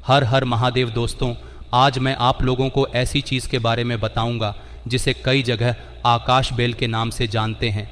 हर हर महादेव दोस्तों, आज मैं आप लोगों को ऐसी चीज़ के बारे में बताऊंगा जिसे कई जगह आकाश बेल के नाम से जानते हैं।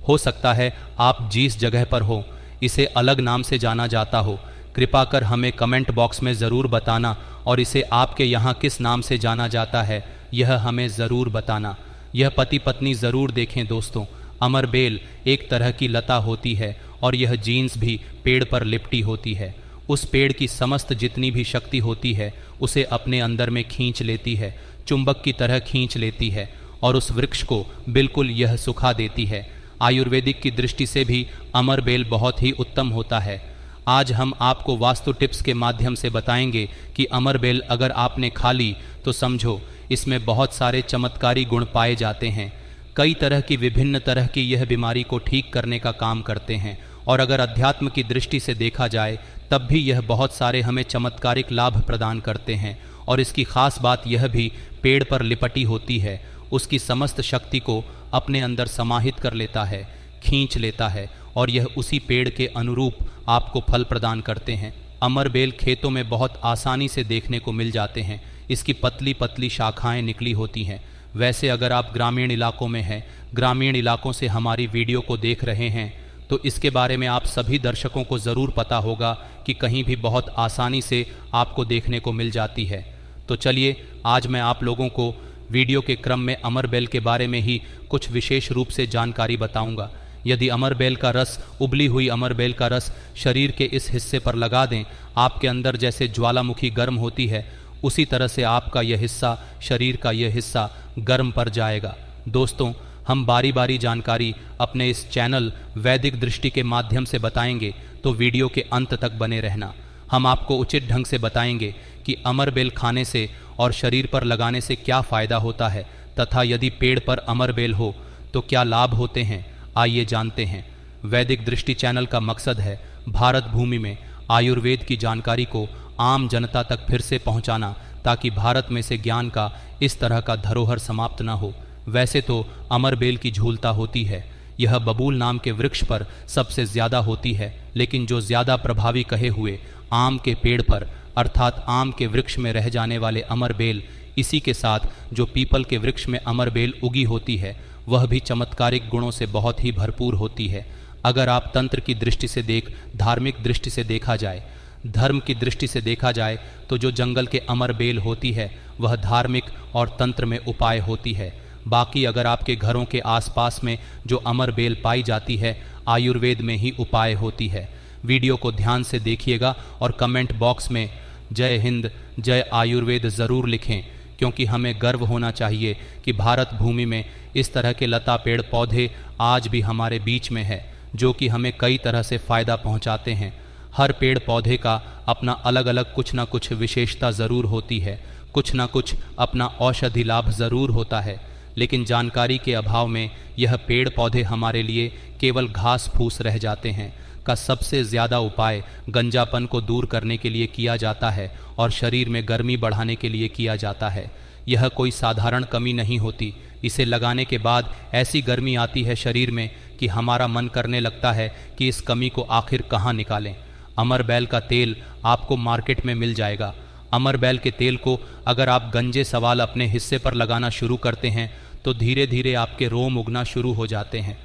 हो सकता है आप जिस जगह पर हो इसे अलग नाम से जाना जाता हो। कृपा कर हमें कमेंट बॉक्स में ज़रूर बताना और इसे आपके यहाँ किस नाम से जाना जाता है यह हमें ज़रूर बताना। यह पति पत्नी ज़रूर देखें दोस्तों। अमर बेल एक तरह की लता होती है और यह जीन्स भी पेड़ पर लिपटी होती है। उस पेड़ की समस्त जितनी भी शक्ति होती है उसे अपने अंदर में खींच लेती है, चुंबक की तरह खींच लेती है और उस वृक्ष को बिल्कुल यह सुखा देती है। आयुर्वेदिक की दृष्टि से भी अमर बेल बहुत ही उत्तम होता है। आज हम आपको वास्तु टिप्स के माध्यम से बताएंगे कि अमर बेल अगर आपने खा ली तो समझो इसमें बहुत सारे चमत्कारी गुण पाए जाते हैं। कई तरह की विभिन्न तरह की यह बीमारी को ठीक करने का काम करते हैं और अगर अध्यात्म की दृष्टि से देखा जाए तब भी यह बहुत सारे हमें चमत्कारिक लाभ प्रदान करते हैं। और इसकी खास बात यह भी पेड़ पर लिपटी होती है, उसकी समस्त शक्ति को अपने अंदर समाहित कर लेता है, खींच लेता है और यह उसी पेड़ के अनुरूप आपको फल प्रदान करते हैं। अमर बेल खेतों में बहुत आसानी से देखने को मिल जाते हैं। इसकी पतली पतली शाखाएं निकली होती हैं। वैसे अगर आप ग्रामीण इलाकों में हैं, ग्रामीण इलाकों से हमारी वीडियो को देख रहे हैं तो इसके बारे में आप सभी दर्शकों को ज़रूर पता होगा कि कहीं भी बहुत आसानी से आपको देखने को मिल जाती है। तो चलिए आज मैं आप लोगों को वीडियो के क्रम में अमर बेल के बारे में ही कुछ विशेष रूप से जानकारी बताऊंगा। यदि अमर बेल का रस, उबली हुई अमर बेल का रस शरीर के इस हिस्से पर लगा दें, आपके अंदर जैसे ज्वालामुखी गर्म होती है उसी तरह से आपका यह हिस्सा, शरीर का यह हिस्सा गर्म पड़ जाएगा। दोस्तों, हम बारी बारी जानकारी अपने इस चैनल वैदिक दृष्टि के माध्यम से बताएंगे, तो वीडियो के अंत तक बने रहना। हम आपको उचित ढंग से बताएंगे कि अमर बेल खाने से और शरीर पर लगाने से क्या फ़ायदा होता है तथा यदि पेड़ पर अमर बेल हो तो क्या लाभ होते हैं। आइए जानते हैं। वैदिक दृष्टि चैनल का मकसद है भारत भूमि में आयुर्वेद की जानकारी को आम जनता तक फिर से पहुंचाना, ताकि भारत में से ज्ञान का इस तरह का धरोहर समाप्त न हो। वैसे तो अमर बेल की झूलता होती है, यह बबूल नाम के वृक्ष पर सबसे ज़्यादा होती है, लेकिन जो ज़्यादा प्रभावी कहे हुए आम के पेड़ पर अर्थात आम के वृक्ष में रह जाने वाले अमर बेल, इसी के साथ जो पीपल के वृक्ष में अमर बेल उगी होती है वह भी चमत्कारिक गुणों से बहुत ही भरपूर होती है। अगर आप तंत्र की दृष्टि से धार्मिक दृष्टि से देखा जाए, धर्म की दृष्टि से देखा जाए तो जो जंगल के अमर बेल होती है वह धार्मिक और तंत्र में उपाय होती है। बाकी अगर आपके घरों के आसपास में जो अमर बेल पाई जाती है आयुर्वेद में ही उपाय होती है। वीडियो को ध्यान से देखिएगा और कमेंट बॉक्स में जय हिंद, जय आयुर्वेद ज़रूर लिखें, क्योंकि हमें गर्व होना चाहिए कि भारत भूमि में इस तरह के लता पेड़ पौधे आज भी हमारे बीच में है, जो कि हमें कई तरह से फ़ायदा पहुंचाते हैं। हर पेड़ पौधे का अपना अलग अलग कुछ ना कुछ विशेषता ज़रूर होती है, कुछ ना कुछ अपना औषधि लाभ ज़रूर होता है, लेकिन जानकारी के अभाव में यह पेड़ पौधे हमारे लिए केवल घास फूस रह जाते हैं। का सबसे ज़्यादा उपाय गंजापन को दूर करने के लिए किया जाता है और शरीर में गर्मी बढ़ाने के लिए किया जाता है। यह कोई साधारण कमी नहीं होती। इसे लगाने के बाद ऐसी गर्मी आती है शरीर में कि हमारा मन करने लगता है कि इस कमी को आखिर कहाँ निकालें। अमर बेल का तेल आपको मार्केट में मिल जाएगा। अमर बेल के तेल को अगर आप गंजे सवाल अपने हिस्से पर लगाना शुरू करते हैं तो धीरे धीरे आपके रोम उगना शुरू हो जाते हैं,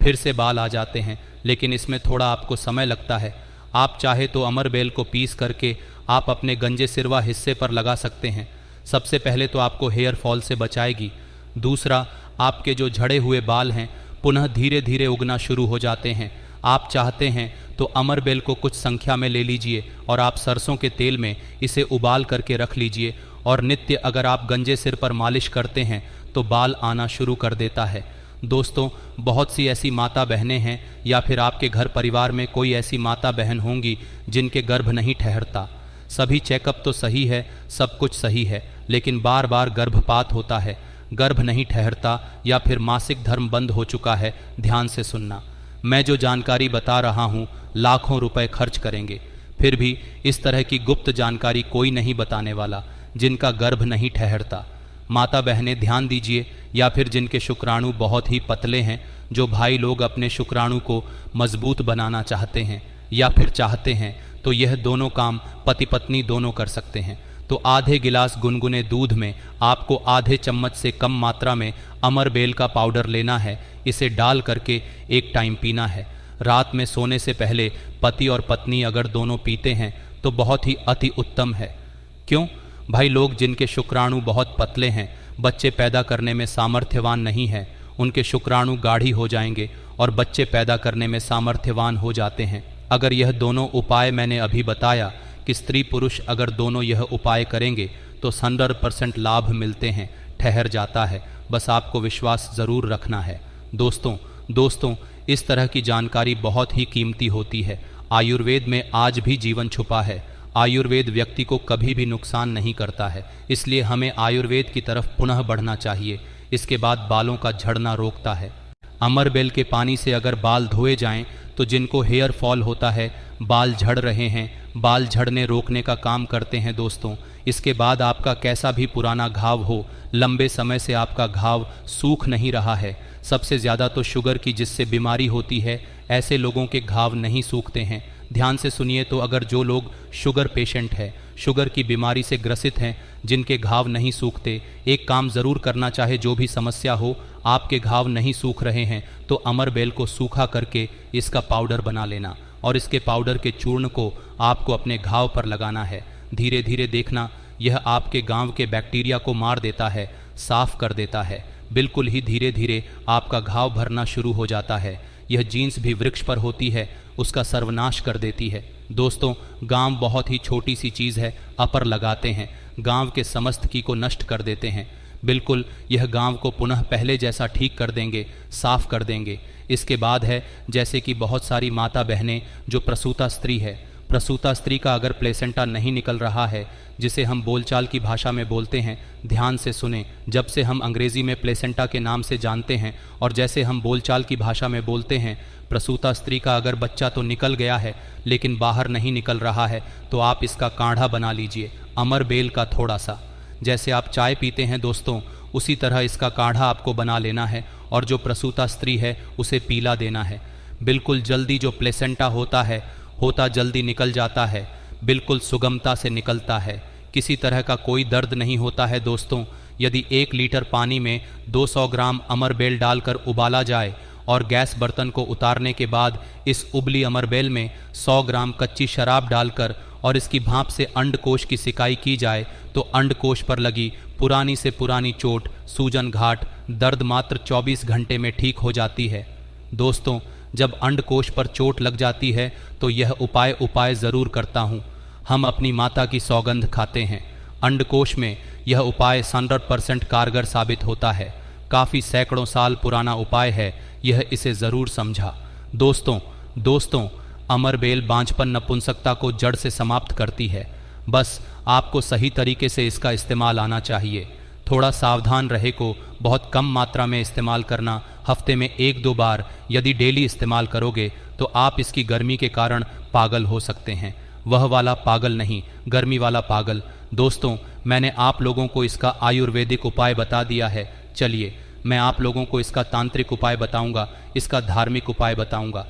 फिर से बाल आ जाते हैं, लेकिन इसमें थोड़ा आपको समय लगता है। आप चाहे तो अमर बेल को पीस करके आप अपने गंजे सिरवा हिस्से पर लगा सकते हैं। सबसे पहले तो आपको हेयर फॉल से बचाएगी। दूसरा, आपके जो झड़े हुए बाल हैं पुनः धीरे धीरे उगना शुरू हो जाते हैं। आप चाहते हैं तो अमर बेल को कुछ संख्या में ले लीजिए और आप सरसों के तेल में इसे उबाल करके रख लीजिए और नित्य अगर आप गंजे सिर पर मालिश करते हैं तो बाल आना शुरू कर देता है। दोस्तों, बहुत सी ऐसी माता बहनें हैं या फिर आपके घर परिवार में कोई ऐसी माता बहन होंगी जिनके गर्भ नहीं ठहरता। सभी चेकअप तो सही है, सब कुछ सही है, लेकिन बार बार गर्भपात होता है, गर्भ नहीं ठहरता या फिर मासिक धर्म बंद हो चुका है। ध्यान से सुनना, मैं जो जानकारी बता रहा हूँ लाखों रुपए खर्च करेंगे, फिर भी इस तरह की गुप्त जानकारी कोई नहीं बताने वाला जिनका गर्भ नहीं ठहरता। माता बहनें ध्यान दीजिए, या फिर जिनके शुक्राणु बहुत ही पतले हैं, जो भाई लोग अपने शुक्राणु को मजबूत बनाना चाहते हैं या फिर चाहते हैं तो यह दोनों काम पति पत्नी दोनों कर सकते हैं। तो आधे गिलास गुनगुने दूध में आपको आधे चम्मच से कम मात्रा में अमरबेल का पाउडर लेना है। इसे डाल करके एक टाइम पीना है। रात में सोने से पहले पति और पत्नी अगर दोनों पीते हैं तो बहुत ही अति उत्तम है। क्यों भाई? लोग जिनके शुक्राणु बहुत पतले हैं, बच्चे पैदा करने में सामर्थ्यवान नहीं है, उनके शुक्राणु गाढ़ी हो जाएंगे और बच्चे पैदा करने में सामर्थ्यवान हो जाते हैं। अगर यह दोनों उपाय मैंने अभी बताया कि स्त्री पुरुष अगर दोनों यह उपाय करेंगे तो 100% लाभ मिलते हैं, ठहर जाता है। बस आपको विश्वास ज़रूर रखना है। दोस्तों इस तरह की जानकारी बहुत ही कीमती होती है। आयुर्वेद में आज भी जीवन छुपा है। आयुर्वेद व्यक्ति को कभी भी नुकसान नहीं करता है, इसलिए हमें आयुर्वेद की तरफ पुनः बढ़ना चाहिए। इसके बाद बालों का झड़ना रोकता है। अमरबेल के पानी से अगर बाल धोए जाएं तो जिनको हेयर फॉल होता है, बाल झड़ रहे हैं, बाल झड़ने रोकने का काम करते हैं दोस्तों। इसके बाद आपका कैसा भी पुराना घाव हो, लंबे समय से आपका घाव सूख नहीं रहा है, सबसे ज़्यादा तो शुगर की जिससे बीमारी होती है, ऐसे लोगों के घाव नहीं सूखते हैं। ध्यान से सुनिए, तो अगर जो लोग शुगर पेशेंट है, शुगर की बीमारी से ग्रसित हैं, जिनके घाव नहीं सूखते, एक काम ज़रूर करना चाहे, जो भी समस्या हो, आपके घाव नहीं सूख रहे हैं तो अमरबेल को सूखा करके इसका पाउडर बना लेना और इसके पाउडर के चूर्ण को आपको अपने घाव पर लगाना है। धीरे धीरे देखना, यह आपके गांव के बैक्टीरिया को मार देता है, साफ कर देता है। बिल्कुल ही धीरे धीरे आपका घाव भरना शुरू हो जाता है। यह जीन्स भी वृक्ष पर होती है, उसका सर्वनाश कर देती है। दोस्तों, गांव बहुत ही छोटी सी चीज़ है, अपर लगाते हैं, गांव के समस्त की को नष्ट कर देते हैं। बिल्कुल यह गांव को पुनः पहले जैसा ठीक कर देंगे, साफ कर देंगे। इसके बाद है जैसे कि बहुत सारी माता बहनें जो प्रसूता स्त्री है, प्रसूता स्त्री का अगर प्लेसेंटा नहीं निकल रहा है, जिसे हम बोलचाल की भाषा में बोलते हैं, ध्यान से सुने, जब से हम अंग्रेज़ी में प्लेसेंटा के नाम से जानते हैं और जैसे हम बोलचाल की भाषा में बोलते हैं, प्रसूता स्त्री का अगर बच्चा तो निकल गया है लेकिन बाहर नहीं निकल रहा है, तो आप इसका काढ़ा बना लीजिए, अमरबेल का थोड़ा सा। जैसे आप चाय पीते हैं दोस्तों, उसी तरह इसका काढ़ा आपको बना लेना है और जो प्रसूता स्त्री है उसे पीला देना है। बिल्कुल जल्दी जो प्लेसेंटा होता जल्दी निकल जाता है, बिल्कुल सुगमता से निकलता है, किसी तरह का कोई दर्द नहीं होता है दोस्तों। यदि 1 लीटर पानी में 200 ग्राम अमरबेल डालकर उबाला जाए और गैस बर्तन को उतारने के बाद इस उबली अमरबेल में 100 ग्राम कच्ची शराब डालकर और इसकी भाप से अंडकोश की सिकाई की जाए, तो अंडकोश पर लगी पुरानी से पुरानी चोट, सूजन घाट, दर्द मात्र 24 घंटे में ठीक हो जाती है। दोस्तों, जब अंडकोश पर चोट लग जाती है तो यह उपाय ज़रूर करता हूँ। हम अपनी माता की सौगंध खाते हैं। अंडकोश में यह उपाय 100% कारगर साबित होता है। काफ़ी सैकड़ों साल पुराना उपाय है यह, इसे ज़रूर समझा। दोस्तों अमरबेल बांझपन नपुंसकता को जड़ से समाप्त करती है। बस आपको सही तरीके से इसका इस्तेमाल आना चाहिए। थोड़ा सावधान रहे को बहुत कम मात्रा में इस्तेमाल करना, हफ्ते में 1-2 बार यदि डेली इस्तेमाल करोगे तो आप इसकी गर्मी के कारण पागल हो सकते हैं। वह वाला पागल नहीं, गर्मी वाला पागल। दोस्तों, मैंने आप लोगों को इसका आयुर्वेदिक उपाय बता दिया है। चलिए मैं आप लोगों को इसका तांत्रिक उपाय बताऊंगा, इसका धार्मिक उपाय बताऊंगा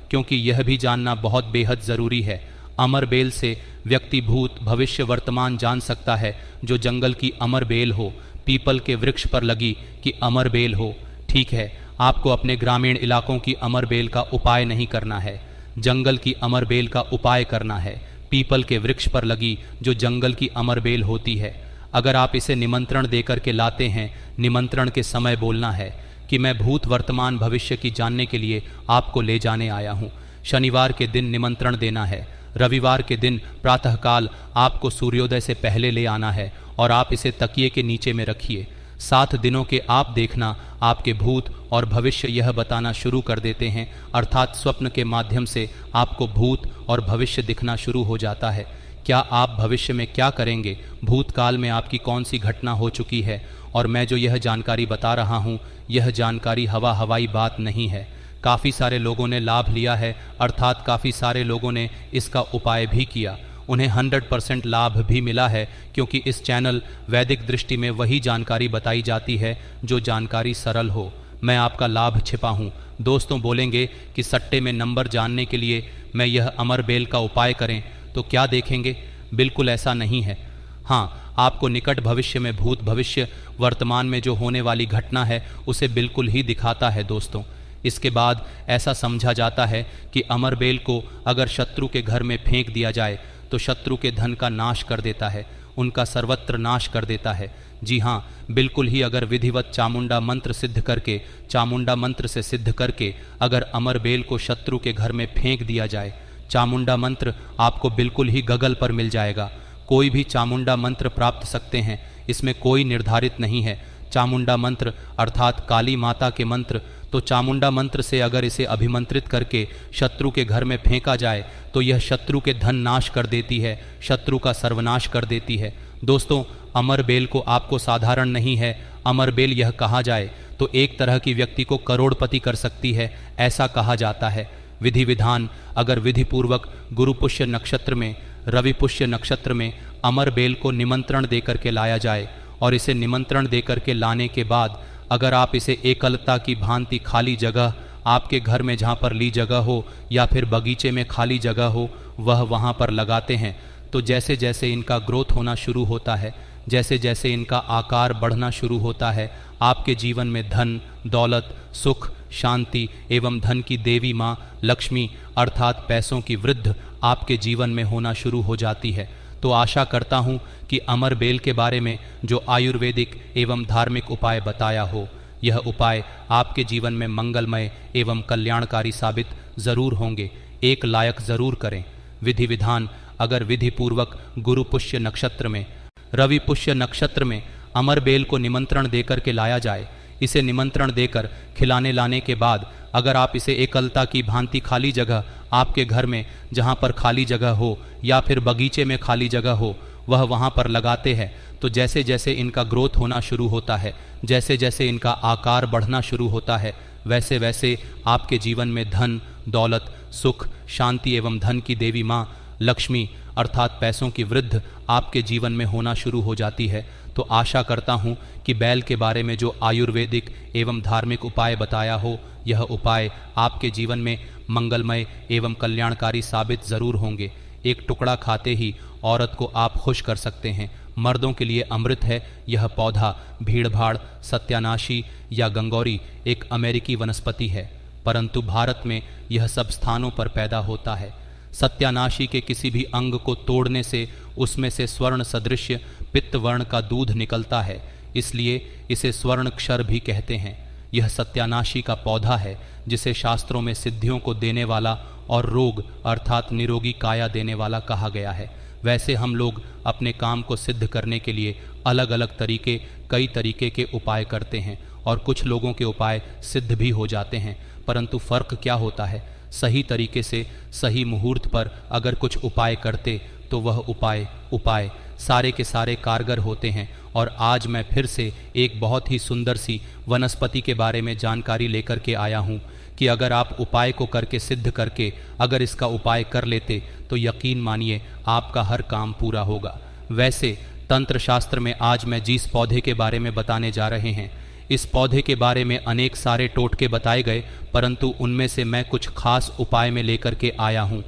क्योंकि यह भी जानना बहुत बेहद ज़रूरी है। अमरबेल से व्यक्ति भूत भविष्य वर्तमान जान सकता है। जो जंगल की अमरबेल हो, पीपल के वृक्ष पर लगी कि अमरबेल हो, ठीक है, आपको अपने ग्रामीण इलाकों की अमरबेल का उपाय नहीं करना है, जंगल की अमरबेल का उपाय करना है। पीपल के वृक्ष पर लगी जो जंगल की अमरबेल होती है, अगर आप इसे निमंत्रण देकर के लाते हैं, निमंत्रण के समय बोलना है कि मैं भूत वर्तमान भविष्य की जानने के लिए आपको ले जाने आया हूँ। शनिवार के दिन निमंत्रण देना है, रविवार के दिन प्रातःकाल आपको सूर्योदय से पहले ले आना है और आप इसे तकिए के नीचे में रखिए। 7 दिनों के आप देखना, आपके भूत और भविष्य यह बताना शुरू कर देते हैं, अर्थात स्वप्न के माध्यम से आपको भूत और भविष्य दिखना शुरू हो जाता है। क्या आप भविष्य में क्या करेंगे, भूतकाल में आपकी कौन सी घटना हो चुकी है, और मैं जो यह जानकारी बता रहा हूँ, यह जानकारी हवाई बात नहीं है। काफ़ी सारे लोगों ने लाभ लिया है, अर्थात काफ़ी सारे लोगों ने इसका उपाय भी किया, उन्हें 100% लाभ भी मिला है, क्योंकि इस चैनल वैदिक दृष्टि में वही जानकारी बताई जाती है जो जानकारी सरल हो। मैं आपका लाभ छिपा हूँ। दोस्तों बोलेंगे कि सट्टे में नंबर जानने के लिए मैं यह अमर बेल का उपाय करें तो क्या देखेंगे? बिल्कुल ऐसा नहीं है। हाँ, आपको निकट भविष्य में भूत भविष्य वर्तमान में जो होने वाली घटना है उसे बिल्कुल ही दिखाता है दोस्तों। इसके बाद ऐसा समझा जाता है कि अमर बेल को अगर शत्रु के घर में फेंक दिया जाए तो शत्रु के धन का नाश कर देता है, उनका सर्वत्र नाश कर देता है। जी हाँ, बिल्कुल ही अगर विधिवत चामुंडा मंत्र सिद्ध करके, चामुंडा मंत्र से सिद्ध करके अगर अमर बेल को शत्रु के घर में फेंक दिया जाए, चामुंडा मंत्र आपको बिल्कुल ही गगल पर मिल जाएगा। कोई भी चामुंडा मंत्र प्राप्त सकते हैं, इसमें कोई निर्धारित नहीं है। चामुंडा मंत्र अर्थात काली माता के मंत्र, तो चामुंडा मंत्र से अगर इसे अभिमंत्रित करके शत्रु के घर में फेंका जाए तो यह शत्रु के धन नाश कर देती है, शत्रु का सर्वनाश कर देती है। दोस्तों, अमर बेल को आपको साधारण नहीं है, अमर बेल यह कहा जाए तो एक तरह की व्यक्ति को करोड़पति कर सकती है, ऐसा कहा जाता है। विधि विधान अगर विधिपूर्वक गुरु पुष्य नक्षत्र में, रवि पुष्य नक्षत्र में अमर बेल को निमंत्रण देकर के लाया जाए और इसे निमंत्रण देकर के लाने के बाद अगर आप इसे एकलता की भांति खाली जगह, आपके घर में जहाँ पर ली जगह हो या फिर बगीचे में खाली जगह हो, वह वहाँ पर लगाते हैं तो जैसे जैसे इनका ग्रोथ होना शुरू होता है, जैसे जैसे इनका आकार बढ़ना शुरू होता है, आपके जीवन में धन, दौलत, सुख, शांति एवं धन की देवी माँ लक्ष्मी अर्थात पैसों की वृद्धि आपके जीवन में होना शुरू हो जाती है। तो आशा करता हूँ कि अमर बेल के बारे में जो आयुर्वेदिक एवं धार्मिक उपाय बताया हो, यह उपाय आपके जीवन में मंगलमय एवं कल्याणकारी साबित ज़रूर होंगे। एक लायक ज़रूर करें। विधि विधान अगर विधि पूर्वक गुरु पुष्य नक्षत्र में, रवि पुष्य नक्षत्र में अमर बेल को निमंत्रण देकर के लाया जाए, इसे निमंत्रण देकर खिलाने लाने के बाद अगर आप इसे एकलता की भांति खाली जगह, आपके घर में जहाँ पर खाली जगह हो या फिर बगीचे में खाली जगह हो, वह वहाँ पर लगाते हैं तो जैसे जैसे इनका ग्रोथ होना शुरू होता है, जैसे जैसे इनका आकार बढ़ना शुरू होता है, वैसे वैसे आपके जीवन में धन, दौलत, सुख, शांति एवं धन की देवी माँ लक्ष्मी अर्थात पैसों की वृद्धि आपके जीवन में होना शुरू हो जाती है। तो आशा करता हूँ कि बैल के बारे में जो आयुर्वेदिक एवं धार्मिक उपाय बताया हो, यह उपाय आपके जीवन में मंगलमय एवं कल्याणकारी साबित ज़रूर होंगे। एक टुकड़ा खाते ही औरत को आप खुश कर सकते हैं। मर्दों के लिए अमृत है यह पौधा। भीड़भाड़, सत्यानाशी या गंगौरी एक अमेरिकी वनस्पति है, परंतु भारत में यह सब स्थानों पर पैदा होता है। सत्यानाशी के किसी भी अंग को तोड़ने से उसमें से स्वर्ण सदृश पित्त वर्ण का दूध निकलता है, इसलिए इसे स्वर्ण क्षर भी कहते हैं। यह सत्यानाशी का पौधा है जिसे शास्त्रों में सिद्धियों को देने वाला और रोग अर्थात निरोगी काया देने वाला कहा गया है। वैसे हम लोग अपने काम को सिद्ध करने के लिए अलग अलग तरीके, कई तरीके के उपाय करते हैं और कुछ लोगों के उपाय सिद्ध भी हो जाते हैं, परंतु फ़र्क क्या होता है? सही तरीके से सही मुहूर्त पर अगर कुछ उपाय करते तो वह उपाय सारे के सारे कारगर होते हैं। और आज मैं फिर से एक बहुत ही सुंदर सी वनस्पति के बारे में जानकारी लेकर के आया हूँ कि अगर आप उपाय को करके सिद्ध करके अगर इसका उपाय कर लेते तो यकीन मानिए आपका हर काम पूरा होगा। वैसे तंत्र शास्त्र में आज मैं जिस पौधे के बारे में बताने जा रहे हैं, इस पौधे के बारे में अनेक सारे टोटके बताए गए, परंतु उनमें से मैं कुछ खास उपाय में लेकर के आया हूँ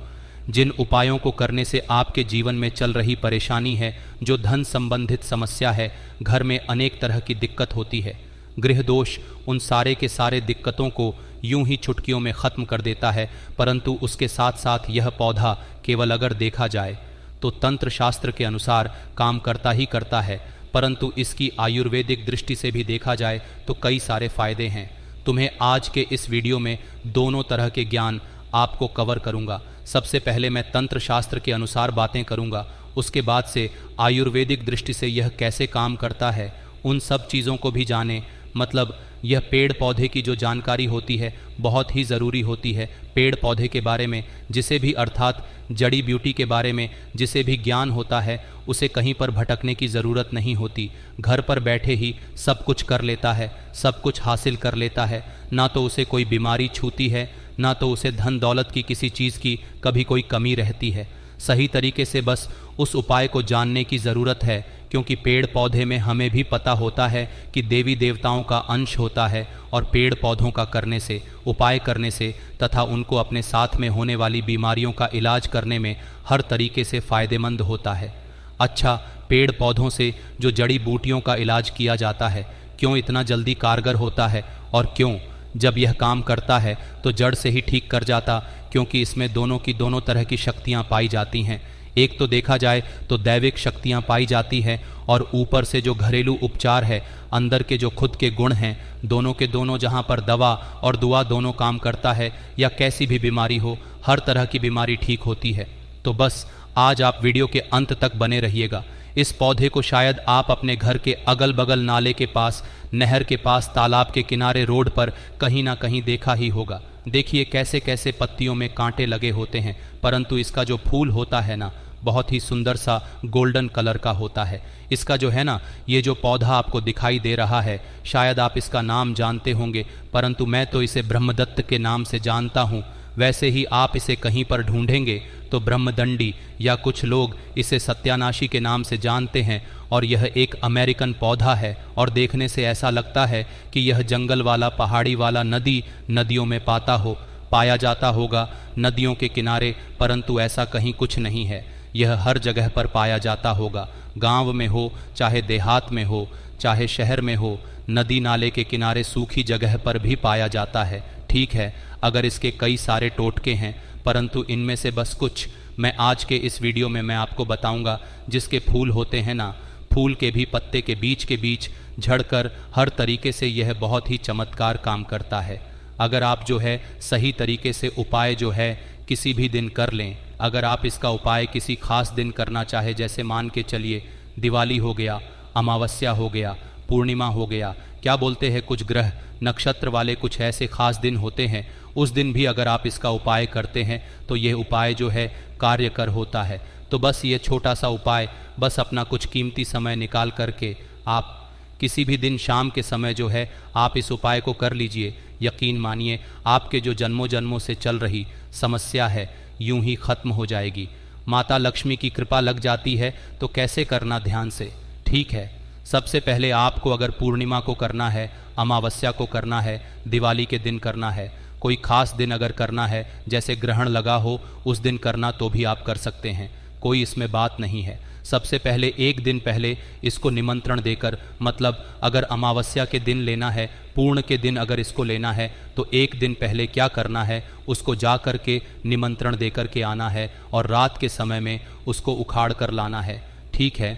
जिन उपायों को करने से आपके जीवन में चल रही परेशानी है, जो धन संबंधित समस्या है, घर में अनेक तरह की दिक्कत होती है, गृह दोष, उन सारे के सारे दिक्कतों को यूं ही चुटकियों में ख़त्म कर देता है। परंतु उसके साथ साथ यह पौधा केवल अगर देखा जाए तो तंत्र शास्त्र के अनुसार काम करता ही करता है, परंतु इसकी आयुर्वेदिक दृष्टि से भी देखा जाए तो कई सारे फायदे हैं। तुम्हें आज के इस वीडियो में दोनों तरह के ज्ञान आपको कवर करूंगा। सबसे पहले मैं तंत्र शास्त्र के अनुसार बातें करूंगा, उसके बाद से आयुर्वेदिक दृष्टि से यह कैसे काम करता है उन सब चीज़ों को भी जानें। मतलब यह पेड़ पौधे की जो जानकारी होती है बहुत ही ज़रूरी होती है। पेड़ पौधे के बारे में जिसे भी अर्थात जड़ी ब्यूटी के बारे में जिसे भी ज्ञान होता है उसे कहीं पर भटकने की ज़रूरत नहीं होती। घर पर बैठे ही सब कुछ कर लेता है, सब कुछ हासिल कर लेता है। ना तो उसे कोई बीमारी छूती है, ना तो उसे धन दौलत की किसी चीज़ की कभी कोई कमी रहती है। सही तरीके से बस उस उपाय को जानने की ज़रूरत है क्योंकि पेड़ पौधे में हमें भी पता होता है कि देवी देवताओं का अंश होता है और पेड़ पौधों का करने से, उपाय करने से तथा उनको अपने साथ में होने वाली बीमारियों का इलाज करने में हर तरीके से फ़ायदेमंद होता है। अच्छा, पेड़ पौधों से जो जड़ी बूटियों का इलाज किया जाता है क्यों इतना जल्दी कारगर होता है, और क्यों जब यह काम करता है तो जड़ से ही ठीक कर जाता? क्योंकि इसमें दोनों की दोनों तरह की शक्तियाँ पाई जाती हैं। एक तो देखा जाए तो दैविक शक्तियाँ पाई जाती हैं और ऊपर से जो घरेलू उपचार है, अंदर के जो खुद के गुण हैं, दोनों के दोनों जहाँ पर दवा और दुआ दोनों काम करता है, या कैसी भी बीमारी हो, हर तरह की बीमारी ठीक होती है। तो बस आज आप वीडियो के अंत तक बने रहिएगा। इस पौधे को शायद आप अपने घर के अगल बगल नाले के पास, नहर के पास, तालाब के किनारे, रोड पर कहीं ना कहीं देखा ही होगा। देखिए कैसे कैसे पत्तियों में कांटे लगे होते हैं, परंतु इसका जो फूल होता है ना, बहुत ही सुंदर सा गोल्डन कलर का होता है। इसका जो है ना, ये जो पौधा आपको दिखाई दे रहा है, शायद आप इसका नाम जानते होंगे, परंतु मैं तो इसे ब्रह्मदत्त के नाम से जानता हूँ। वैसे ही आप इसे कहीं पर ढूंढेंगे तो ब्रह्मदंडी, या कुछ लोग इसे सत्यानाशी के नाम से जानते हैं। और यह एक अमेरिकन पौधा है और देखने से ऐसा लगता है कि यह जंगल वाला, पहाड़ी वाला, नदियों में पाया जाता होगा, नदियों के किनारे, परंतु ऐसा कहीं कुछ नहीं है। यह हर जगह पर पाया जाता होगा, गांव में हो, चाहे देहात में हो, चाहे शहर में हो, नदी नाले के किनारे, सूखी जगह पर भी पाया जाता है। ठीक है, अगर इसके कई सारे टोटके हैं, परंतु इनमें से बस कुछ मैं आज के इस वीडियो में मैं आपको बताऊंगा। जिसके फूल होते हैं ना, फूल के भी पत्ते के बीच झड़कर हर तरीके से यह बहुत ही चमत्कार काम करता है। अगर आप जो है सही तरीके से उपाय जो है किसी भी दिन कर लें, अगर आप इसका उपाय किसी खास दिन करना चाहे, जैसे मान के चलिए दिवाली हो गया, अमावस्या हो गया, पूर्णिमा हो गया, क्या बोलते हैं, कुछ ग्रह नक्षत्र वाले कुछ ऐसे खास दिन होते हैं, उस दिन भी अगर आप इसका उपाय करते हैं तो यह उपाय जो है कार्यकर होता है। तो बस ये छोटा सा उपाय, बस अपना कुछ कीमती समय निकाल करके आप किसी भी दिन शाम के समय जो है आप इस उपाय को कर लीजिए। यकीन मानिए आपके जो जन्मों जन्मों से चल रही समस्या है यूं ही खत्म हो जाएगी। माता लक्ष्मी की कृपा लग जाती है। तो कैसे करना, ध्यान से, ठीक है। सबसे पहले आपको अगर पूर्णिमा को करना है, अमावस्या को करना है, दिवाली के दिन करना है, कोई खास दिन अगर करना है, जैसे ग्रहण लगा हो उस दिन करना, तो भी आप कर सकते हैं, कोई इसमें बात नहीं है। सबसे पहले एक दिन पहले इसको निमंत्रण देकर, मतलब अगर अमावस्या के दिन लेना है, पूर्ण के दिन अगर इसको लेना है, तो एक दिन पहले क्या करना है, उसको जा कर के निमंत्रण दे कर के आना है और रात के समय में उसको उखाड़ कर लाना है। ठीक है,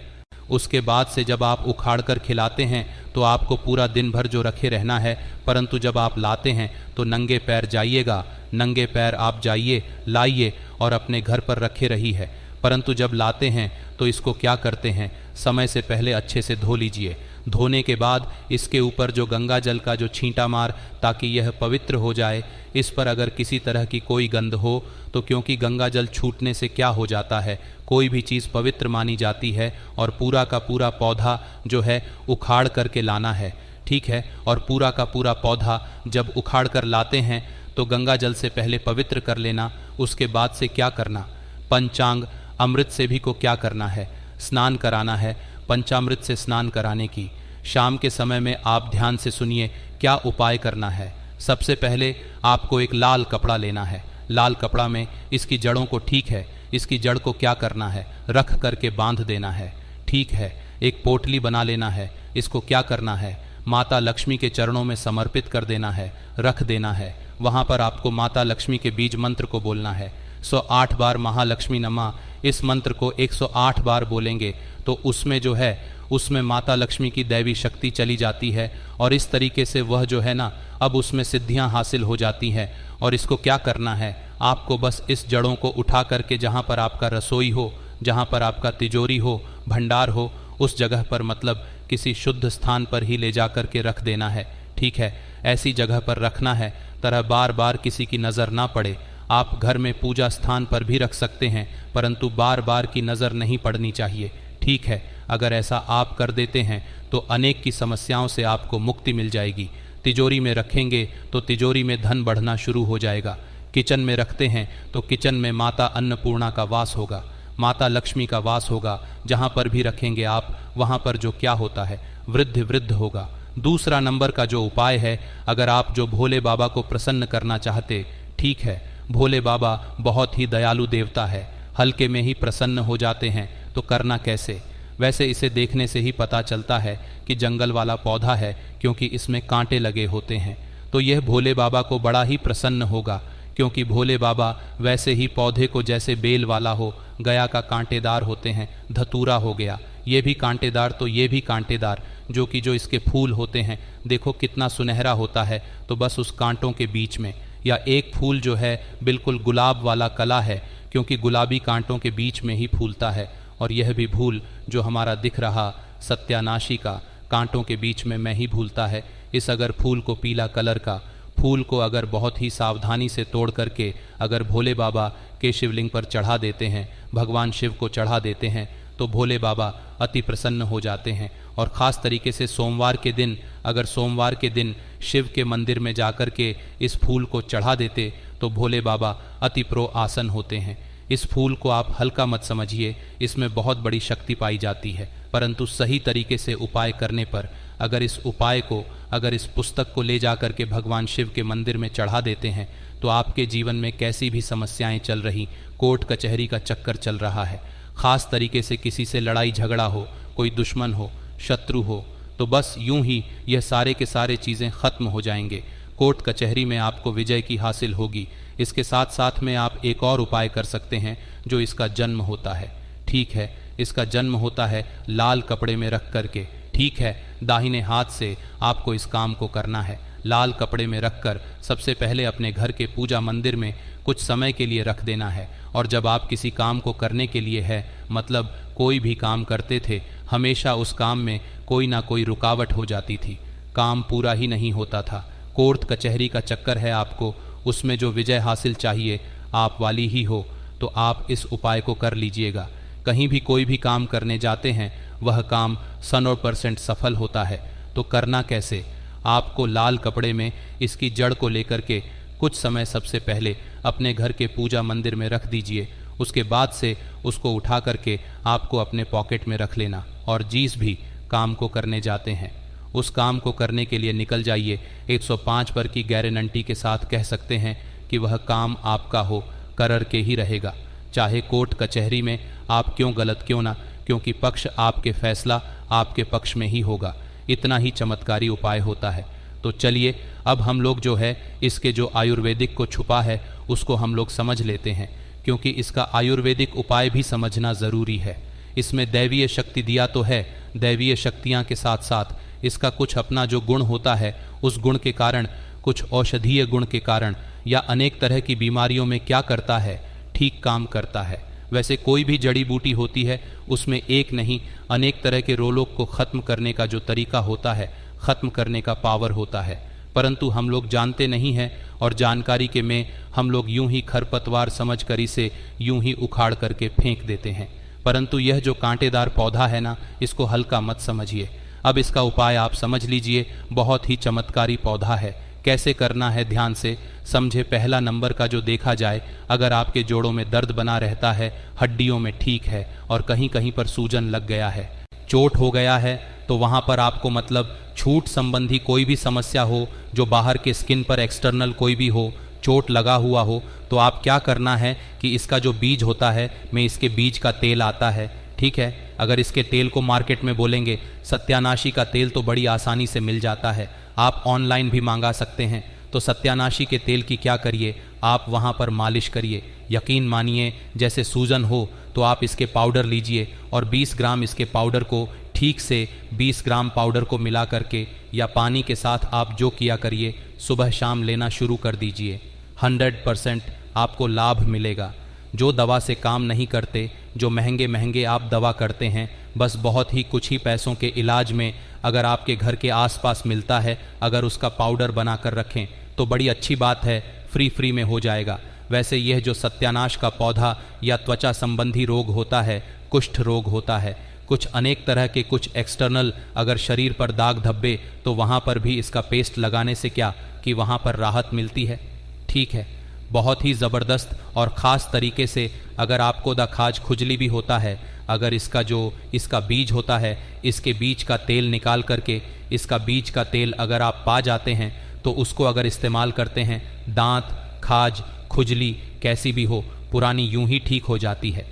उसके बाद से जब आप उखाड़ कर खिलाते हैं तो आपको पूरा दिन भर जो रखे रहना है, परंतु जब आप लाते हैं तो नंगे पैर जाइएगा, नंगे पैर आप जाइए, लाइए और अपने घर पर रखे रही है। परंतु जब लाते हैं तो इसको क्या करते हैं, समय से पहले अच्छे से धो लीजिए। धोने के बाद इसके ऊपर जो गंगा जल का जो छींटा मार, ताकि यह पवित्र हो जाए। इस पर अगर किसी तरह की कोई गंध हो तो, क्योंकि गंगा जल छूटने से क्या हो जाता है, कोई भी चीज़ पवित्र मानी जाती है, और पूरा का पूरा पौधा जो है उखाड़ करके लाना है। ठीक है, और पूरा का पूरा पौधा जब उखाड़ कर लाते हैं तो गंगा जल से पहले पवित्र कर लेना। उसके बाद से क्या करना, पंचांग अमृत से भी को क्या करना है, स्नान कराना है। पंचामृत से स्नान कराने की शाम के समय में आप ध्यान से सुनिए क्या उपाय करना है। सबसे पहले आपको एक लाल कपड़ा लेना है। लाल कपड़ा में इसकी जड़ों को, ठीक है, इसकी जड़ को क्या करना है, रख करके बांध देना है। ठीक है, एक पोटली बना लेना है। इसको क्या करना है, माता लक्ष्मी के चरणों में समर्पित कर देना है, रख देना है। वहाँ पर आपको माता लक्ष्मी के बीज मंत्र को बोलना है। 108 बार महालक्ष्मी नमः, इस मंत्र को 108 बार बोलेंगे तो उसमें जो है, उसमें माता लक्ष्मी की दैवी शक्ति चली जाती है, और इस तरीके से वह जो है ना, अब उसमें सिद्धियां हासिल हो जाती हैं। और इसको क्या करना है, आपको बस इस जड़ों को उठा करके जहाँ पर आपका रसोई हो, जहाँ पर आपका तिजोरी हो, भंडार हो, उस जगह पर, मतलब किसी शुद्ध स्थान पर ही ले जा कर के रख देना है। ठीक है, ऐसी जगह पर रखना है तरह बार बार किसी की नज़र ना पड़े। आप घर में पूजा स्थान पर भी रख सकते हैं, परंतु बार बार की नज़र नहीं पड़नी चाहिए। ठीक है, अगर ऐसा आप कर देते हैं तो अनेक की समस्याओं से आपको मुक्ति मिल जाएगी। तिजोरी में रखेंगे तो तिजोरी में धन बढ़ना शुरू हो जाएगा। किचन में रखते हैं तो किचन में माता अन्नपूर्णा का वास होगा। माता लक्ष्मी का वास होगा। जहाँ पर भी रखेंगे आप, वहाँ पर जो क्या होता है, वृद्ध वृद्ध होगा। दूसरा नंबर का जो उपाय है, अगर आप जो भोले बाबा को प्रसन्न करना चाहते, ठीक है, भोले बाबा बहुत ही दयालु देवता है, हल्के में ही प्रसन्न हो जाते हैं, तो करना कैसे? वैसे इसे देखने से ही पता चलता है कि जंगल वाला पौधा है, क्योंकि इसमें कांटे लगे होते हैं। तो यह भोले बाबा को बड़ा ही प्रसन्न होगा, क्योंकि भोले बाबा वैसे ही पौधे को जैसे बेल वाला हो, गया का कांटेदार होते हैं, धतूरा हो गया, ये भी कांटेदार, तो ये भी कांटेदार, जो कि जो इसके फूल होते हैं, देखो कितना सुनहरा होता है। तो बस उस कांटों के बीच में, या एक फूल जो है बिल्कुल गुलाब वाला कला है, क्योंकि गुलाबी कांटों के बीच में ही फूलता है। और यह भी फूल जो हमारा दिख रहा सत्यानाशी का, कांटों के बीच में ही भूलता है। इस अगर फूल को, पीला कलर का फूल को अगर बहुत ही सावधानी से तोड़ करके अगर भोले बाबा के शिवलिंग पर चढ़ा देते हैं, भगवान शिव को चढ़ा देते हैं, तो भोले बाबा अति प्रसन्न हो जाते हैं। और ख़ास तरीके से सोमवार के दिन, अगर सोमवार के दिन शिव के मंदिर में जाकर के इस फूल को चढ़ा देते, तो भोले बाबा अति प्रो आसन होते हैं। इस फूल को आप हल्का मत समझिए, इसमें बहुत बड़ी शक्ति पाई जाती है, परंतु सही तरीके से उपाय करने पर, अगर इस उपाय को, अगर इस पुस्तक को ले जा कर के भगवान शिव के मंदिर में चढ़ा देते हैं, तो आपके जीवन में कैसी भी समस्याएं चल रही, कोर्ट कचहरी का चक्कर चल रहा है, ख़ास तरीके से किसी से लड़ाई झगड़ा हो, कोई दुश्मन हो, शत्रु हो, तो बस यूं ही यह सारे के सारे चीज़ें ख़त्म हो जाएंगे। कोर्ट कचहरी में आपको विजय की हासिल होगी। इसके साथ साथ में आप एक और उपाय कर सकते हैं, जो इसका जन्म होता है, ठीक है, इसका जन्म होता है लाल कपड़े में रख करके, ठीक है, दाहिने हाथ से आपको इस काम को करना है। लाल कपड़े में रखकर सबसे पहले अपने घर के पूजा मंदिर में कुछ समय के लिए रख देना है। और जब आप किसी काम को करने के लिए है, मतलब कोई भी काम करते थे, हमेशा उस काम में कोई ना कोई रुकावट हो जाती थी, काम पूरा ही नहीं होता था। कोर्ट कचहरी का चक्कर है आपको, उसमें जो विजय हासिल चाहिए आप वाली ही हो, तो आप इस उपाय को कर लीजिएगा। कहीं भी कोई भी काम करने जाते हैं, वह काम 100% सफल होता है। तो करना कैसे? आपको लाल कपड़े में इसकी जड़ को लेकर के कुछ समय सबसे पहले अपने घर के पूजा मंदिर में रख दीजिए। उसके बाद से उसको उठा करके आपको अपने पॉकेट में रख लेना, और जिस भी काम को करने जाते हैं उस काम को करने के लिए निकल जाइए। 105 पर की गारंटी के साथ कह सकते हैं कि वह काम आपका हो करर के ही रहेगा, चाहे कोर्ट कचहरी में आप क्यों गलत क्यों ना, क्योंकि पक्ष आपके फैसला आपके पक्ष में ही होगा। इतना ही चमत्कारी उपाय होता है। तो चलिए अब हम लोग जो है इसके जो आयुर्वेदिक को छुपा है उसको हम लोग समझ लेते हैं, क्योंकि इसका आयुर्वेदिक उपाय भी समझना ज़रूरी है। इसमें दैवीय शक्ति दिया तो है, दैवीय शक्तियाँ के साथ साथ इसका कुछ अपना जो गुण होता है, उस गुण के कारण, कुछ औषधीय गुण के कारण, या अनेक तरह की बीमारियों में क्या करता है, ठीक काम करता है। वैसे कोई भी जड़ी बूटी होती है, उसमें एक नहीं अनेक तरह के रोगों को ख़त्म करने का जो तरीका होता है, ख़त्म करने का पावर होता है, परंतु हम लोग जानते नहीं हैं। और जानकारी के में हम लोग यूं ही खरपतवार समझ कर इसे यूं ही उखाड़ करके फेंक देते हैं। परंतु यह जो कांटेदार पौधा है ना, इसको हल्का मत समझिए। अब इसका उपाय आप समझ लीजिए, बहुत ही चमत्कारी पौधा है। कैसे करना है ध्यान से समझे। पहला नंबर का जो देखा जाए, अगर आपके जोड़ों में दर्द बना रहता है, हड्डियों में ठीक है, और कहीं कहीं पर सूजन लग गया है, चोट हो गया है, तो वहाँ पर आपको मतलब छूट संबंधी कोई भी समस्या हो, जो बाहर के स्किन पर एक्सटर्नल कोई भी हो, चोट लगा हुआ हो, तो आप क्या करना है कि इसका जो बीज होता है, में इसके बीज का तेल आता है, ठीक है। अगर इसके तेल को मार्केट में बोलेंगे, सत्यानाशी का तेल तो बड़ी आसानी से मिल जाता है, आप ऑनलाइन भी मंगा सकते हैं। तो सत्यानाशी के तेल की क्या करिए, आप वहाँ पर मालिश करिए। यकीन मानिए, जैसे सूजन हो तो आप इसके पाउडर लीजिए, और 20 ग्राम इसके पाउडर को ठीक से 20 ग्राम पाउडर को मिला करके या पानी के साथ आप जो किया करिए, सुबह शाम लेना शुरू कर दीजिए। 100% आपको लाभ मिलेगा। जो दवा से काम नहीं करते, जो महंगे महंगे आप दवा करते हैं, बस बहुत ही कुछ ही पैसों के इलाज में अगर आपके घर के आसपास मिलता है, अगर उसका पाउडर बना कर रखें तो बड़ी अच्छी बात है, फ्री में हो जाएगा। वैसे यह जो सत्यानाश का पौधा या त्वचा संबंधी रोग होता है, कुष्ठ रोग होता है, कुछ अनेक तरह के कुछ एक्सटर्नल अगर शरीर पर दाग धब्बे, तो वहाँ पर भी इसका पेस्ट लगाने से क्या कि वहाँ पर राहत मिलती है, ठीक है। बहुत ही ज़बरदस्त और ख़ास तरीके से अगर आपको खाज खुजली भी होता है, अगर इसका बीज होता है, इसके बीज का तेल निकाल करके इसका बीज का तेल अगर आप पा जाते हैं तो उसको अगर इस्तेमाल करते हैं, दांत, खाज, खुजली कैसी भी हो पुरानी यूं ही ठीक हो जाती है।